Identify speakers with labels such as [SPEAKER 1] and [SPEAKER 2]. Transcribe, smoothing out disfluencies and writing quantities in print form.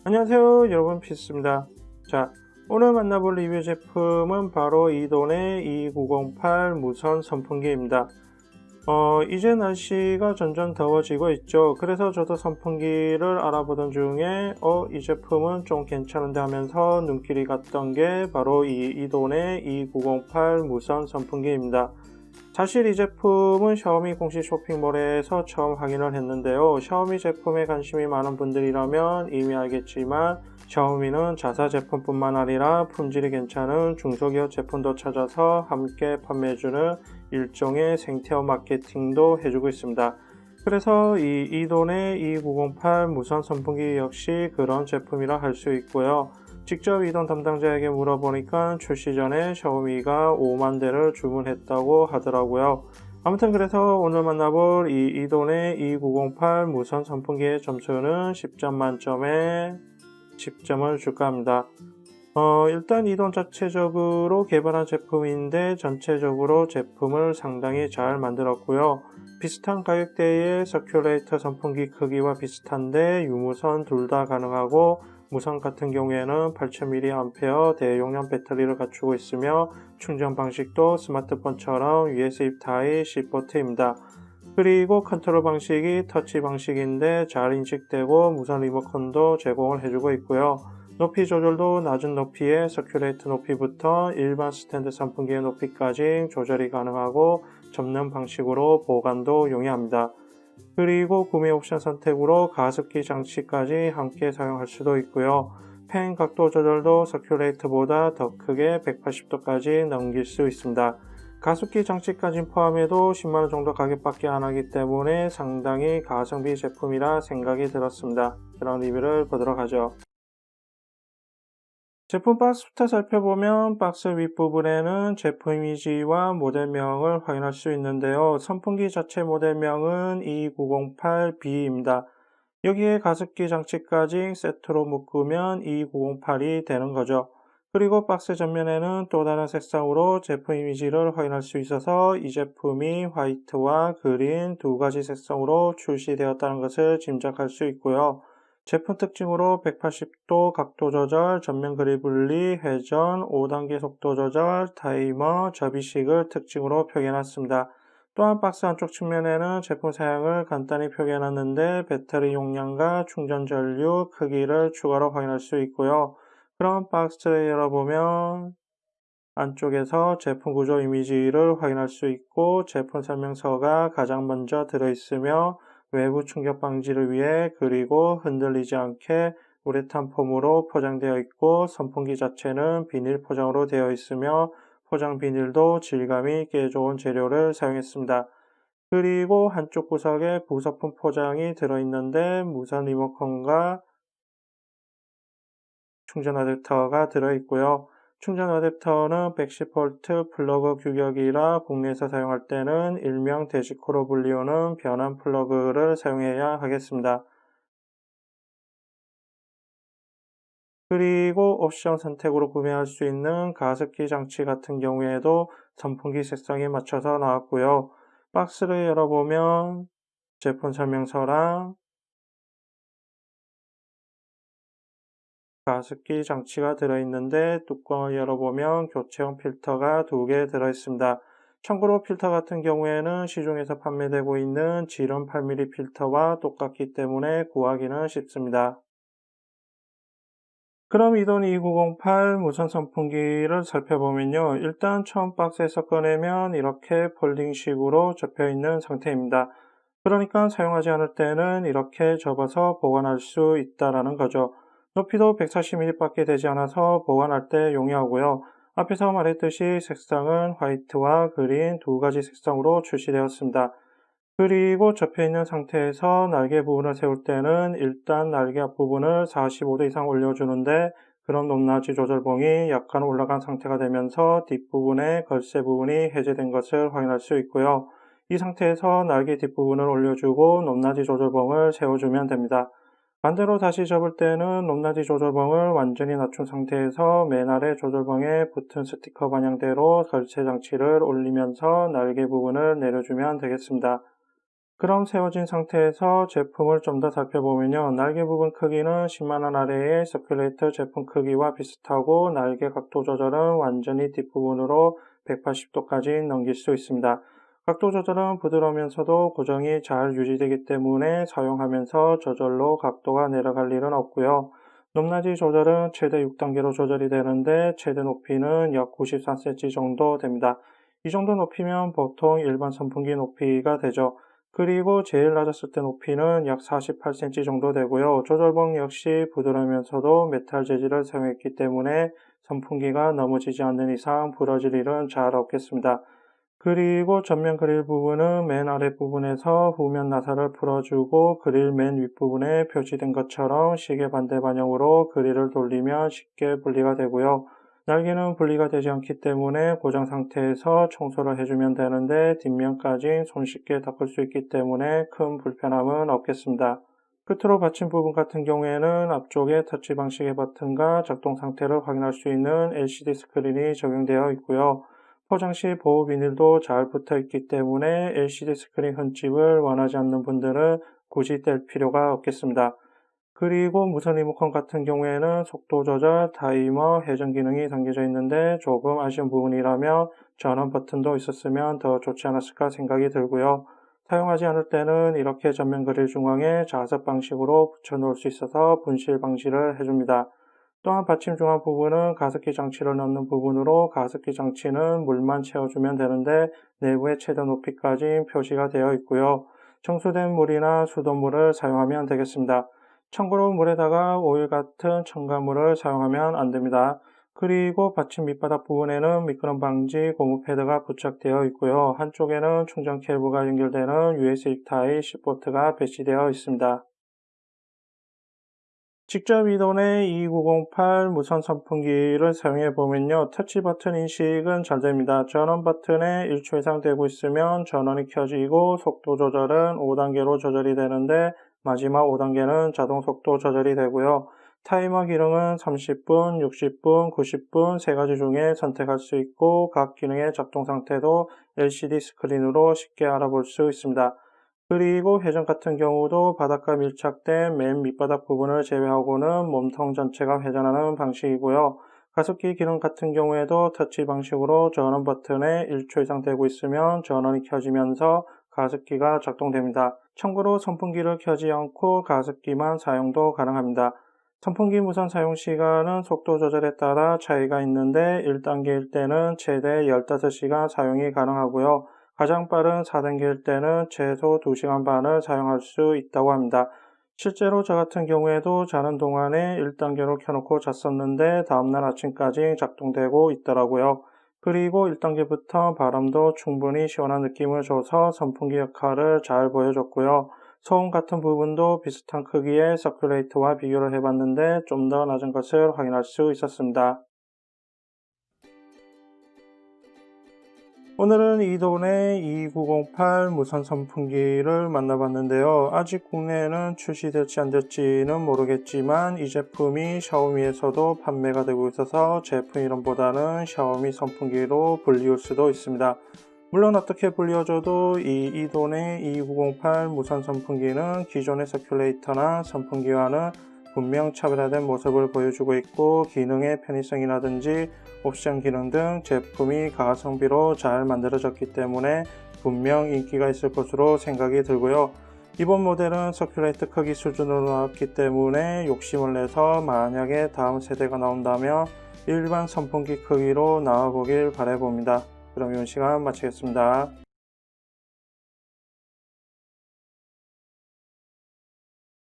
[SPEAKER 1] 안녕하세요, 여러분. 피스입니다. 자, 오늘 만나볼 리뷰 제품은 바로 이돈의 E908 무선 선풍기입니다. 이제 날씨가 점점 더워지고 있죠. 그래서 저도 선풍기를 알아보던 중에 이 제품은 좀 괜찮은데 하면서 눈길이 갔던 게 바로 이 이돈의 E908 무선 선풍기입니다. 사실 이 제품은 샤오미 공식 쇼핑몰에서 처음 확인을 했는데요. 샤오미 제품에 관심이 많은 분들이라면 이미 알겠지만 샤오미는 자사 제품뿐만 아니라 품질이 괜찮은 중소기업 제품도 찾아서 함께 판매해주는 일종의 생태어 마케팅도 해주고 있습니다. 그래서 이 이돈의 E908 무선 선풍기 역시 그런 제품이라 할 수 있고요. 직접 이돈 담당자에게 물어보니까 출시 전에 샤오미가 5만 대를 주문했다고 하더라고요. 아무튼 그래서 오늘 만나볼 이 이돈의 E908 무선 선풍기의 점수는 10점 만점에 10점을 줄까 합니다. 일단 이돈 자체적으로 개발한 제품인데 전체적으로 제품을 상당히 잘 만들었고요. 비슷한 가격대의 서큘레이터 선풍기 크기와 비슷한데 유무선 둘 다 가능하고 무선 같은 경우에는 8000mAh 대용량 배터리를 갖추고 있으며 충전 방식도 스마트폰처럼 USB Type-C 포트입니다. 그리고 컨트롤 방식이 터치 방식인데 잘 인식되고 무선 리모컨도 제공을 해주고 있고요. 높이 조절도 낮은 높이의 서큘레이터 높이부터 일반 스탠드 선풍기의 높이까지 조절이 가능하고 접는 방식으로 보관도 용이합니다. 그리고 구매 옵션 선택으로 가습기 장치까지 함께 사용할 수도 있고요. 팬 각도 조절도 서큘레이터보다 더 크게 180도까지 넘길 수 있습니다. 가습기 장치까지 포함해도 10만원 정도 가격밖에 안하기 때문에 상당히 가성비 제품이라 생각이 들었습니다. 그런 리뷰를 보도록 하죠. 제품 박스부터 살펴보면 박스 윗부분에는 제품 이미지와 모델명을 확인할 수 있는데요. 선풍기 자체 모델명은 E908B입니다. 여기에 가습기 장치까지 세트로 묶으면 E908이 되는 거죠. 그리고 박스 전면에는 또 다른 색상으로 제품 이미지를 확인할 수 있어서 이 제품이 화이트와 그린 두 가지 색상으로 출시되었다는 것을 짐작할 수 있고요. 제품 특징으로 180도 각도 조절, 전면 그립 분리, 회전, 5단계 속도 조절, 타이머, 접이식을 특징으로 표현했습니다. 또한 박스 안쪽 측면에는 제품 사양을 간단히 표현했는데 배터리 용량과 충전 전류, 크기를 추가로 확인할 수 있고요. 그럼 박스를 열어보면 안쪽에서 제품 구조 이미지를 확인할 수 있고 제품 설명서가 가장 먼저 들어있으며 외부 충격 방지를 위해 그리고 흔들리지 않게 우레탄 폼으로 포장되어 있고 선풍기 자체는 비닐 포장으로 되어 있으며 포장 비닐도 질감이 꽤 좋은 재료를 사용했습니다. 그리고 한쪽 구석에 부속품 포장이 들어있는데 무선 리모컨과 충전 어댑터가 들어있고요. 충전 어댑터는 110V 플러그 규격이라 국내에서 사용할 때는 일명 데시코로 불리우는 변환 플러그를 사용해야 하겠습니다. 그리고 옵션 선택으로 구매할 수 있는 가습기 장치 같은 경우에도 선풍기 색상에 맞춰서 나왔고요. 박스를 열어보면 제품 설명서랑 가습기 장치가 들어있는데 뚜껑을 열어보면 교체용 필터가 2개 들어있습니다. 참고로 필터 같은 경우에는 시중에서 판매되고 있는 지름 8mm 필터와 똑같기 때문에 구하기는 쉽습니다. 그럼 이돈 2908 무선 선풍기를 살펴보면요. 일단 처음 박스에서 꺼내면 이렇게 폴딩식으로 접혀있는 상태입니다. 그러니까 사용하지 않을 때는 이렇게 접어서 보관할 수 있다는 거죠. 높이도 140mm 밖에 되지 않아서 보관할 때 용이하고요. 앞에서 말했듯이 색상은 화이트와 그린 두 가지 색상으로 출시되었습니다. 그리고 접혀있는 상태에서 날개 부분을 세울 때는 일단 날개 앞부분을 45도 이상 올려주는데 그런 높낮이 조절봉이 약간 올라간 상태가 되면서 뒷부분의 걸쇠 부분이 해제된 것을 확인할 수 있고요. 이 상태에서 날개 뒷부분을 올려주고 높낮이 조절봉을 세워주면 됩니다. 반대로 다시 접을 때는 높낮이 조절봉을 완전히 낮춘 상태에서 맨 아래 조절봉에 붙은 스티커 방향대로 걸쇠 장치를 올리면서 날개 부분을 내려주면 되겠습니다. 그럼 세워진 상태에서 제품을 좀 더 살펴보면요. 날개 부분 크기는 10만원 아래의 서큘레이터 제품 크기와 비슷하고 날개 각도 조절은 완전히 뒷부분으로 180도까지 넘길 수 있습니다. 각도 조절은 부드러우면서도 고정이 잘 유지되기 때문에 사용하면서 저절로 각도가 내려갈 일은 없고요. 높낮이 조절은 최대 6단계로 조절이 되는데 최대 높이는 약 94cm 정도 됩니다. 이 정도 높이면 보통 일반 선풍기 높이가 되죠. 그리고 제일 낮았을 때 높이는 약 48cm 정도 되고요. 조절봉 역시 부드러우면서도 메탈 재질을 사용했기 때문에 선풍기가 넘어지지 않는 이상 부러질 일은 잘 없겠습니다. 그리고 전면 그릴 부분은 맨 아랫부분에서 후면 나사를 풀어주고 그릴 맨 윗부분에 표시된 것처럼 시계 반대 방향으로 그릴을 돌리면 쉽게 분리가 되고요. 날개는 분리가 되지 않기 때문에 고정 상태에서 청소를 해주면 되는데 뒷면까지 손쉽게 닦을 수 있기 때문에 큰 불편함은 없겠습니다. 끝으로 받침 부분 같은 경우에는 앞쪽에 터치 방식의 버튼과 작동 상태를 확인할 수 있는 LCD 스크린이 적용되어 있고요. 포장 시 보호 비닐도 잘 붙어 있기 때문에 LCD 스크린 흠집을 원하지 않는 분들은 굳이 뗄 필요가 없겠습니다. 그리고 무선 리모컨 같은 경우에는 속도 조절, 타이머, 회전 기능이 담겨져 있는데 조금 아쉬운 부분이라면 전원 버튼도 있었으면 더 좋지 않았을까 생각이 들고요. 사용하지 않을 때는 이렇게 전면 그릴 중앙에 자석 방식으로 붙여 놓을 수 있어서 분실 방지를 해줍니다. 또한 받침 중앙 부분은 가습기 장치를 넣는 부분으로 가습기 장치는 물만 채워주면 되는데 내부의 최대 높이까지 표시가 되어 있고요. 청소된 물이나 수돗물을 사용하면 되겠습니다. 참고로 물에다가 오일 같은 첨가물을 사용하면 안 됩니다. 그리고 받침 밑바닥 부분에는 미끄럼 방지 고무 패드가 부착되어 있고요. 한쪽에는 충전 케이블과 연결되는 USB Type-C 포트가 배치되어 있습니다. 직접 이돈의 2908 무선 선풍기를 사용해 보면요. 터치 버튼 인식은 잘 됩니다. 전원 버튼에 1초 이상 되고 있으면 전원이 켜지고 속도 조절은 5단계로 조절이 되는데 마지막 5단계는 자동 속도 조절이 되고요. 타이머 기능은 30분, 60분, 90분 세 가지 중에 선택할 수 있고 각 기능의 작동 상태도 LCD 스크린으로 쉽게 알아볼 수 있습니다. 그리고 회전 같은 경우도 바닥과 밀착된 맨 밑바닥 부분을 제외하고는 몸통 전체가 회전하는 방식이고요. 가습기 기능 같은 경우에도 터치 방식으로 전원 버튼에 1초 이상 되고 있으면 전원이 켜지면서 가습기가 작동됩니다. 참고로 선풍기를 켜지 않고 가습기만 사용도 가능합니다. 선풍기 무선 사용 시간은 속도 조절에 따라 차이가 있는데 1단계일 때는 최대 15시간 사용이 가능하고요. 가장 빠른 4단계일 때는 최소 2시간 반을 사용할 수 있다고 합니다. 실제로 저 같은 경우에도 자는 동안에 1단계로 켜놓고 잤었는데 다음날 아침까지 작동되고 있더라고요. 그리고 1단계부터 바람도 충분히 시원한 느낌을 줘서 선풍기 역할을 잘 보여줬고요. 소음 같은 부분도 비슷한 크기의 서큘레이터와 비교를 해봤는데 좀 더 낮은 것을 확인할 수 있었습니다. 오늘은 이돈의 2908 무선 선풍기를 만나봤는데요. 아직 국내에는 출시될지 안 될지는 모르겠지만 이 제품이 샤오미에서도 판매가 되고 있어서 제품 이름보다는 샤오미 선풍기로 불리울 수도 있습니다. 물론 어떻게 불리워줘도 이 이돈의 2908 무선 선풍기는 기존의 서큘레이터나 선풍기와는 분명 차별화된 모습을 보여주고 있고 기능의 편의성이라든지 옵션 기능 등 제품이 가성비로 잘 만들어졌기 때문에 분명 인기가 있을 것으로 생각이 들고요. 이번 모델은 서큘레이터 크기 수준으로 나왔기 때문에 욕심을 내서 만약에 다음 세대가 나온다면 일반 선풍기 크기로 나와보길 바라봅니다. 그럼 이번 시간 마치겠습니다.